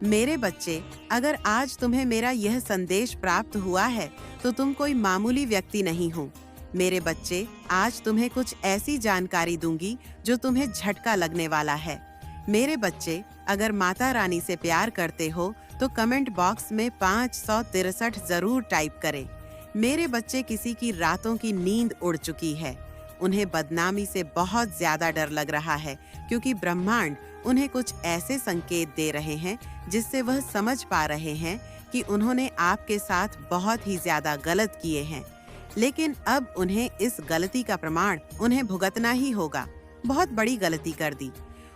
मेरे बच्चे, अगर आज तुम्हें मेरा यह संदेश प्राप्त हुआ है तो तुम कोई मामूली व्यक्ति नहीं हो। मेरे बच्चे, आज तुम्हें कुछ ऐसी जानकारी दूंगी जो तुम्हें झटका लगने वाला है। मेरे बच्चे, अगर माता रानी से प्यार करते हो तो कमेंट बॉक्स में 563 जरूर टाइप करें। मेरे बच्चे, किसी की रातों की नींद उड़ चुकी है। उन्हें बदनामी से बहुत ज्यादा डर लग रहा है क्योंकि ब्रह्मांड उन्हें कुछ ऐसे संकेत दे रहे हैं जिससे वह समझ पा रहे हैं कि उन्होंने आपके साथ बहुत ही ज्यादा गलत किए हैं। लेकिन अब उन्हें इस गलती का प्रमाण उन्हें भुगतना ही होगा। बहुत बड़ी गलती कर दी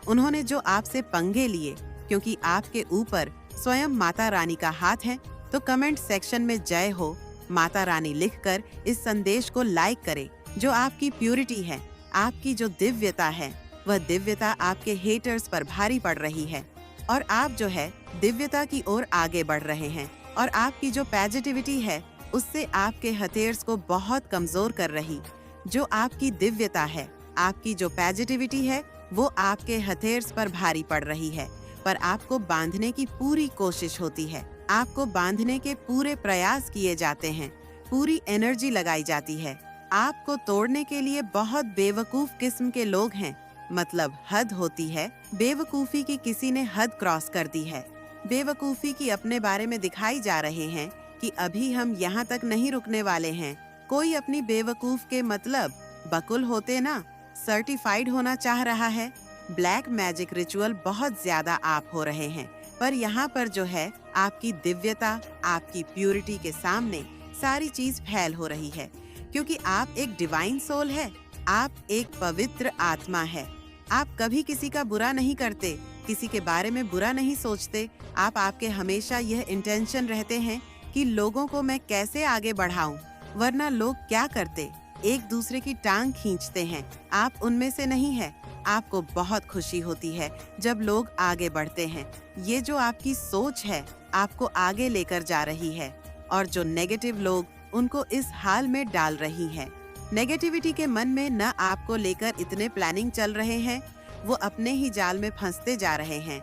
उन्होंने जो आपसे पंगे लिए, क्योंकि आपके ऊपर स्वयं माता रानी का हाथ है। तो कमेंट सेक्शन में जय हो माता रानी लिखकर इस संदेश को लाइक करें। जो आपकी प्यूरिटी है, आपकी जो दिव्यता है, वह दिव्यता आपके हेटर्स पर भारी पड़ रही है और आप जो है दिव्यता की ओर आगे बढ़ रहे हैं। और आपकी जो पॉजिटिविटी है उससे आपके हथेर्स को बहुत कमजोर कर रही। जो आपकी दिव्यता है, आपकी जो पॉजिटिविटी है, वो आपके हथेर्स पर भारी पड़ रही है। पर आपको बांधने की पूरी कोशिश होती है, आपको बांधने के पूरे प्रयास किए जाते हैं, पूरी एनर्जी लगाई जाती है। आपको तोड़ने के लिए बहुत बेवकूफ किस्म के लोग हैं। मतलब हद होती है बेवकूफी की, किसी ने हद क्रॉस कर दी है। बेवकूफी की अपने बारे में दिखाई जा रहे हैं कि अभी हम यहाँ तक नहीं रुकने वाले हैं। कोई अपनी बेवकूफ के मतलब बकुल होते ना, सर्टिफाइड होना चाह रहा है। ब्लैक मैजिक रिचुअल बहुत ज्यादा आप हो रहे हैं, पर यहाँ पर जो है आपकी दिव्यता, आपकी प्यूरिटी के सामने सारी चीज फैल हो रही है। क्योंकि आप एक डिवाइन सोल है, आप एक पवित्र आत्मा है। आप कभी किसी का बुरा नहीं करते, किसी के बारे में बुरा नहीं सोचते। आपके हमेशा यह इंटेंशन रहते हैं कि लोगों को मैं कैसे आगे बढ़ाऊं, वरना लोग क्या करते, एक दूसरे की टांग खींचते हैं। आप उनमें से नहीं है। आपको बहुत खुशी होती है जब लोग आगे बढ़ते हैं। ये जो आपकी सोच है आपको आगे लेकर जा रही है, और जो नेगेटिव लोग उनको इस हाल में डाल रही है। नेगेटिविटी के मन में न आपको लेकर इतने प्लानिंग चल रहे हैं, वो अपने ही जाल में फंसते जा रहे हैं,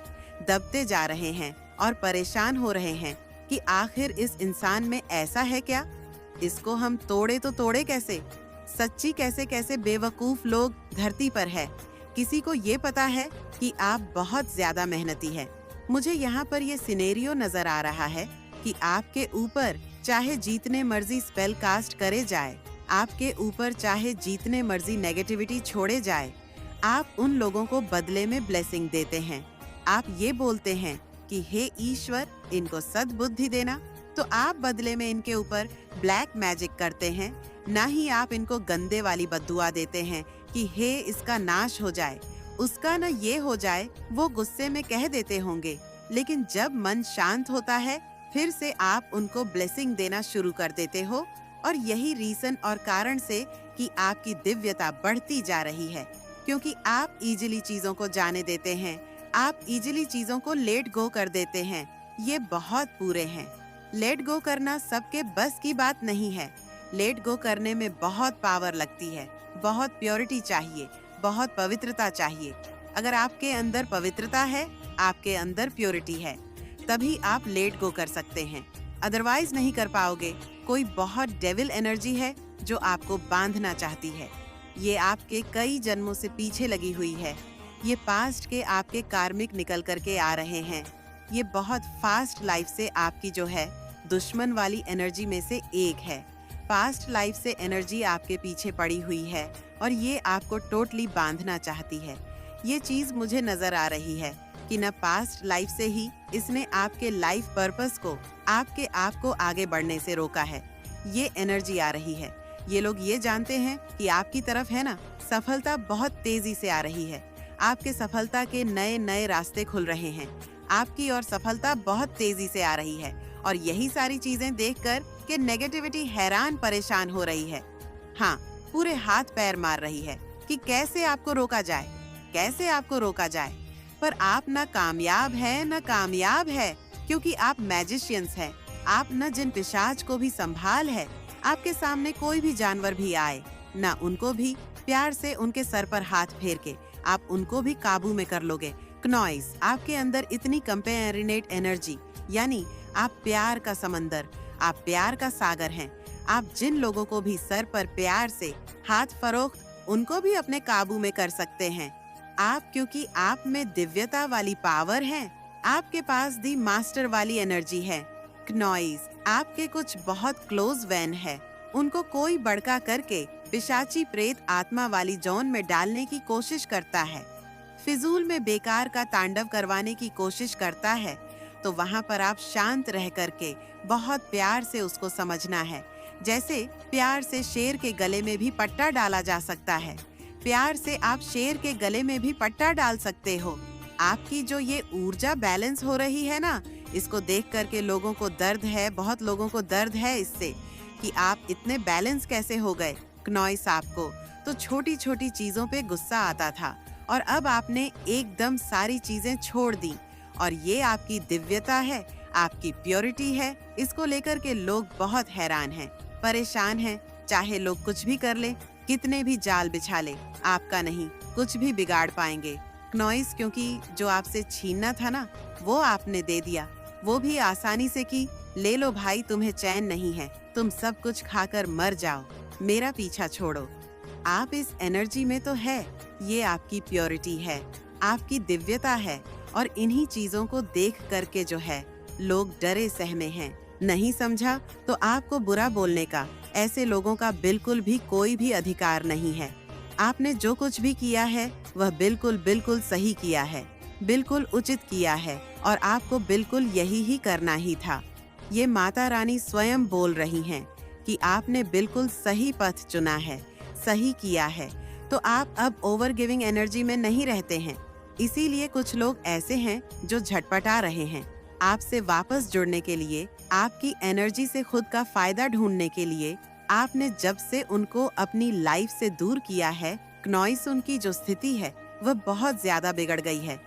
दबते जा रहे हैं और परेशान हो रहे हैं कि आखिर इस इंसान में ऐसा है क्या, इसको हम तोड़े तो तोड़े कैसे। सच्ची कैसे कैसे बेवकूफ लोग धरती पर है। किसी को ये पता है कि आप बहुत ज्यादा मेहनती है। मुझे यहाँ पर ये सिनेरियो नजर आ रहा है कि आपके ऊपर चाहे जितने मर्जी स्पेल कास्ट करे जाए, आपके ऊपर चाहे जितने मर्जी नेगेटिविटी छोड़े जाए, आप उन लोगों को बदले में ब्लेसिंग देते हैं। आप ये बोलते हैं कि हे ईश्वर, इनको सद्बुद्धि देना। तो आप बदले में इनके ऊपर ब्लैक मैजिक करते हैं। ना ही आप इनको गंदे वाली बद्दुआ देते हैं कि हे इसका नाश हो जाए, उसका न ये हो जाए। वो गुस्से में कह देते होंगे, लेकिन जब मन शांत होता है फिर से आप उनको ब्लेसिंग देना शुरू कर देते हो। और यही रीजन और कारण से कि आपकी दिव्यता बढ़ती जा रही है, क्योंकि आप इजीली चीजों को जाने देते हैं, आप इजीली चीजों को लेट गो कर देते हैं। ये बहुत पूरे हैं। लेट गो करना सबके बस की बात नहीं है। लेट गो करने में बहुत पावर लगती है, बहुत प्योरिटी चाहिए, बहुत पवित्रता चाहिए। अगर आपके अंदर पवित्रता है, आपके अंदर प्योरिटी है, तभी आप लेट गो कर सकते हैं। अदरवाइज नहीं कर पाओगे। कोई बहुत डेविल एनर्जी है जो आपको बांधना चाहती है। ये आपके कई जन्मों से पीछे लगी हुई है। ये पास्ट के आपके कार्मिक निकल करके आ रहे हैं। ये बहुत फास्ट लाइफ से आपकी जो है दुश्मन वाली एनर्जी में से एक है। पास्ट लाइफ से एनर्जी आपके पीछे पड़ी हुई है और ये आपको टोटली बांधना चाहती है। ये चीज मुझे नजर आ रही है कि न पास्ट लाइफ से ही इसने आपके लाइफ पर्पस को, आपके आप को आगे बढ़ने से रोका है। ये एनर्जी आ रही है। ये लोग ये जानते हैं कि आपकी तरफ है ना, सफलता बहुत तेजी से आ रही है। आपके सफलता के नए नए रास्ते खुल रहे हैं। आपकी और सफलता बहुत तेजी से आ रही है। और यही सारी चीजें देखकर कि नेगेटिविटी हैरान परेशान हो रही है। हाँ, पूरे हाथ पैर मार रही है कि कैसे आपको रोका जाए, कैसे आपको रोका जाए। पर आप न कामयाब है न कामयाब है, क्योंकि आप मैजिशियंस हैं। आप न जिन पिशाच को भी संभाल है। आपके सामने कोई भी जानवर भी आए, न उनको भी प्यार से उनके सर पर हाथ फेर के आप उनको भी काबू में कर लोगे। क्नॉइस, आपके अंदर इतनी कंपेरेनेट एनर्जी, यानी आप प्यार का समंदर, आप प्यार का सागर हैं। आप जिन लोगों को भी सर पर प्यार से हाथ फरोख्त उनको भी अपने काबू में कर सकते हैं। आप, क्योंकि आप में दिव्यता वाली पावर है, आपके पास दी मास्टर वाली एनर्जी है। क्नॉइस, आपके कुछ बहुत क्लोज वैन है, उनको कोई बड़का करके पिशाची प्रेत आत्मा वाली जोन में डालने की कोशिश करता है, फिजूल में बेकार का तांडव करवाने की कोशिश करता है, तो वहाँ पर आप शांत रह करके बहुत प्यार से उसको समझना है। जैसे प्यार से शेर के गले में भी पट्टा डाला जा सकता है, प्यार से आप शेर के गले में भी पट्टा डाल सकते हो। आपकी जो ये ऊर्जा बैलेंस हो रही है ना, इसको देख करके लोगों को दर्द है, बहुत लोगों को दर्द है इससे कि आप इतने बैलेंस कैसे हो गए। क्नॉइस, आपको तो छोटी छोटी चीजों पे गुस्सा आता था और अब आपने एकदम सारी चीजें छोड़ दी, और ये आपकी दिव्यता है, आपकी प्योरिटी है। इसको लेकर के लोग बहुत हैरान हैं, परेशान हैं। चाहे लोग कुछ भी कर ले, कितने भी जाल बिछा ले, आपका नहीं कुछ भी बिगाड़ पाएंगे। क्नॉइस, क्योंकि जो आपसे छीनना था ना, वो आपने दे दिया, वो भी आसानी से कि ले लो भाई, तुम्हें चैन नहीं है, तुम सब कुछ खाकर मर जाओ, मेरा पीछा छोड़ो। आप इस एनर्जी में तो है, ये आपकी प्योरिटी है, आपकी दिव्यता है, और इन्हीं चीजों को देख करके जो है लोग डरे सहमे हैं। नहीं समझा तो आपको बुरा बोलने का, ऐसे लोगों का बिल्कुल भी कोई भी अधिकार नहीं है। आपने जो कुछ भी किया है वह बिल्कुल बिल्कुल सही किया है, बिल्कुल उचित किया है, और आपको बिल्कुल यही ही करना ही था। ये माता रानी स्वयं बोल रही हैं कि आपने बिल्कुल सही पथ चुना है, सही किया है। तो आप अब ओवर गिविंग एनर्जी में नहीं रहते हैं, इसीलिए कुछ लोग ऐसे हैं जो झटपटा रहे हैं आपसे वापस जुड़ने के लिए, आपकी एनर्जी से खुद का फायदा ढूंढने के लिए। आपने जब से उनको अपनी लाइफ से दूर किया है, क्नॉइस, उनकी जो स्थिति है वह बहुत ज्यादा बिगड़ गई है,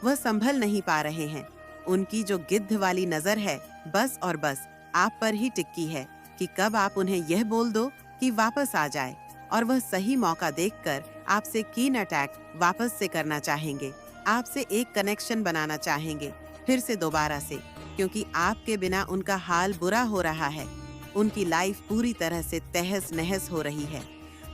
वह संभल नहीं पा रहे हैं। उनकी जो गिद्ध वाली नजर है बस और बस आप पर ही टिकी है कि कब आप उन्हें यह बोल दो कि वापस आ जाए, और वह सही मौका देखकर आपसे कीन अटैक वापस से करना चाहेंगे, आपसे एक कनेक्शन बनाना चाहेंगे फिर से दोबारा से, क्योंकि आपके बिना उनका हाल बुरा हो रहा है। उनकी लाइफ पूरी तरह से तहस नहस हो रही है,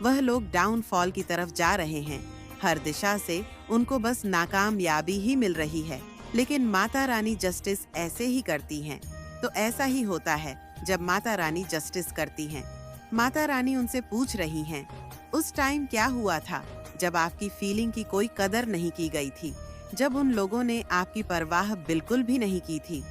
वह लोग डाउनफॉल की तरफ जा रहे हैं, हर दिशा से उनको बस नाकामयाबी ही मिल रही है। लेकिन माता रानी जस्टिस ऐसे ही करती हैं। तो ऐसा ही होता है जब माता रानी जस्टिस करती हैं। माता रानी उनसे पूछ रही हैं, उस टाइम क्या हुआ था जब आपकी फीलिंग की कोई कदर नहीं की गई थी, जब उन लोगों ने आपकी परवाह बिल्कुल भी नहीं की थी,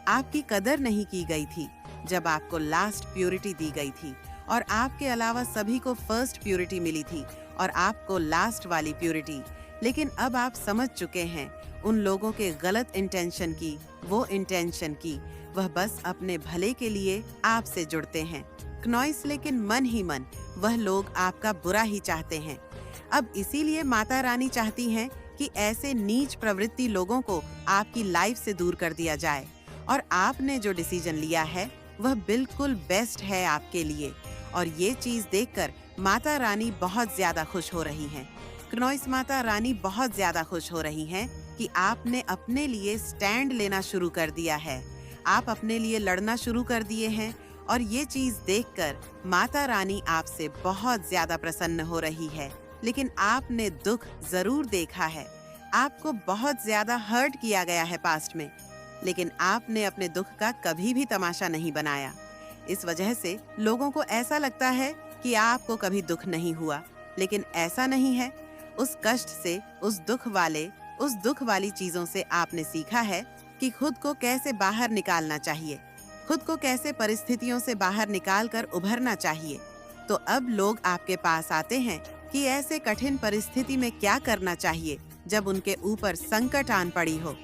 आपकी कदर नहीं की गई थी, जब आपको लास्ट प्यूरिटी दी गई थी और आपके अलावा सभी को फर्स्ट प्यूरिटी मिली थी और आपको लास्ट वाली प्यूरिटी। लेकिन अब आप समझ चुके हैं उन लोगों के गलत इंटेंशन की, वो इंटेंशन की वह बस अपने भले के लिए आपसे जुड़ते हैं क्नॉइस, लेकिन मन ही मन वह लोग आपका बुरा ही चाहते हैं। अब इसीलिए माता रानी चाहती हैं कि ऐसे नीच प्रवृत्ति लोगों को आपकी लाइफ से दूर कर दिया जाए, और आपने जो डिसीजन लिया है वह बिल्कुल बेस्ट है आपके लिए। और ये चीज देखकर माता रानी बहुत ज्यादा खुश हो रही हैं। क्नॉइस, माता रानी बहुत ज्यादा खुश हो रही हैं कि आपने अपने लिए स्टैंड लेना शुरू कर दिया है, आप अपने लिए लड़ना शुरू कर दिए हैं, और ये चीज देखकर माता रानी आपसे बहुत ज्यादा प्रसन्न हो रही है। लेकिन आपने दुख जरूर देखा है, आपको बहुत ज्यादा हर्ट किया गया है पास्ट में, लेकिन आपने अपने दुख का कभी भी तमाशा नहीं बनाया। इस वजह से लोगों को ऐसा लगता है कि आपको कभी दुख नहीं हुआ, लेकिन ऐसा नहीं है। उस कष्ट से, उस दुख वाली चीजों से आपने सीखा है कि खुद को कैसे बाहर निकालना चाहिए, खुद को कैसे परिस्थितियों से बाहर निकालकर उभरना चाहिए। तो अब लोग आपके पास आते हैं कि ऐसे कठिन परिस्थिति में क्या करना चाहिए जब उनके ऊपर संकट आन पड़ी हो।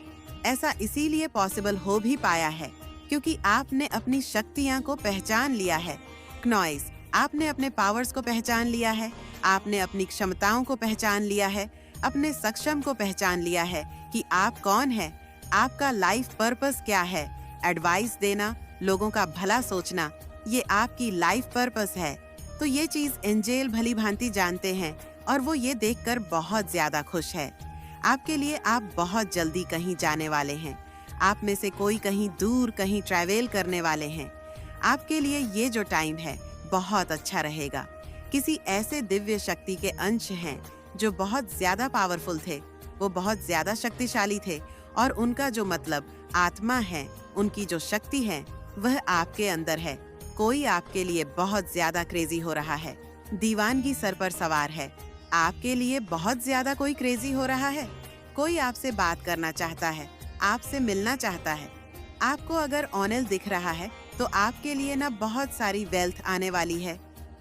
ऐसा इसीलिए पॉसिबल हो भी पाया है क्योंकि आपने अपनी शक्तियां को पहचान लिया है क्नॉइस, आपने अपने पावर्स को पहचान लिया है, आपने अपनी क्षमताओं को पहचान लिया है, अपने सक्षम को पहचान लिया है कि आप कौन है, आपका लाइफ पर्पस क्या है। एडवाइस देना, लोगों का भला सोचना, ये आपकी लाइफ पर्पस है। तो ये चीज एंजेल भली भांति जानते हैं और वो ये देखकर बहुत ज्यादा खुश है। आपके लिए आप बहुत जल्दी कहीं जाने वाले हैं। आप में से कोई कहीं दूर कहीं ट्रैवल करने वाले हैं। आपके लिए ये जो टाइम है बहुत अच्छा रहेगा। किसी ऐसे दिव्य शक्ति के अंश हैं जो बहुत ज्यादा पावरफुल थे, वो बहुत ज्यादा शक्तिशाली थे और उनका जो मतलब आत्मा है, उनकी जो शक्ति है वह आपके अंदर है। कोई आपके लिए बहुत ज्यादा क्रेजी हो रहा है, दीवानगी सर पर सवार है। आपके लिए बहुत ज्यादा कोई क्रेजी हो रहा है। कोई आपसे बात करना चाहता है, आपसे मिलना चाहता है। आपको अगर ऑनल दिख रहा है तो आपके लिए ना बहुत सारी वेल्थ आने वाली है।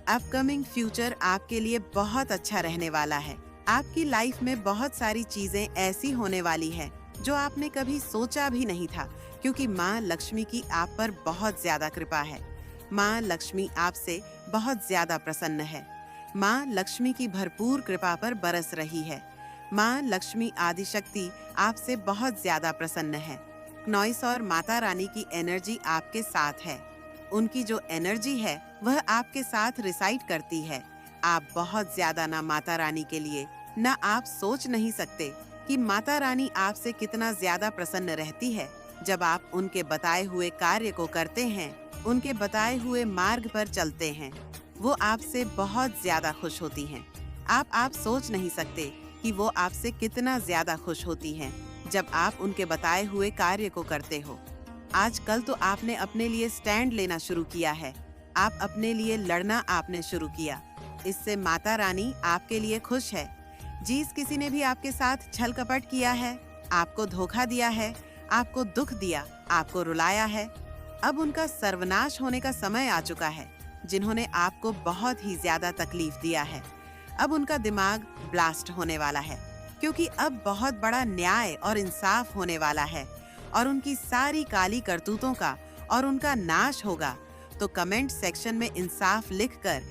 अपकमिंग फ्यूचर आपके लिए बहुत अच्छा रहने वाला है। आपकी लाइफ में बहुत सारी चीजें ऐसी होने वाली है जो आपने कभी सोचा भी नहीं था, क्योंकि माँ लक्ष्मी की आप पर बहुत ज्यादा कृपा है। माँ लक्ष्मी आपसे बहुत ज्यादा प्रसन्न है। माँ लक्ष्मी की भरपूर कृपा पर बरस रही है। माँ लक्ष्मी आदिशक्ति आपसे बहुत ज्यादा प्रसन्न है। नॉइस और माता रानी की एनर्जी आपके साथ है। उनकी जो एनर्जी है वह आपके साथ रिसाइड करती है। आप बहुत ज्यादा ना माता रानी के लिए, ना आप सोच नहीं सकते कि माता रानी आपसे कितना ज्यादा प्रसन्न रहती है जब आप उनके बताए हुए कार्य को करते हैं, उनके बताए हुए मार्ग पर चलते हैं। वो आपसे बहुत ज्यादा खुश होती हैं। आप सोच नहीं सकते कि वो आपसे कितना ज्यादा खुश होती हैं जब आप उनके बताए हुए कार्य को करते हो। आजकल तो आपने अपने लिए स्टैंड लेना शुरू किया है। आप अपने लिए लड़ना आपने शुरू किया। इससे माता रानी आपके लिए खुश है। जिस किसी ने भी आपके साथ छल कपट किया है, आपको धोखा दिया है, आपको दुख दिया, आपको रुलाया है, अब उनका सर्वनाश होने का समय आ चुका है। जिन्होंने आपको बहुत ही ज्यादा तकलीफ दिया है, अब उनका दिमाग ब्लास्ट होने वाला है, क्योंकि अब बहुत बड़ा न्याय और इंसाफ होने वाला है और उनकी सारी काली करतूतों का और उनका नाश होगा। तो कमेंट सेक्शन में इंसाफ लिखकर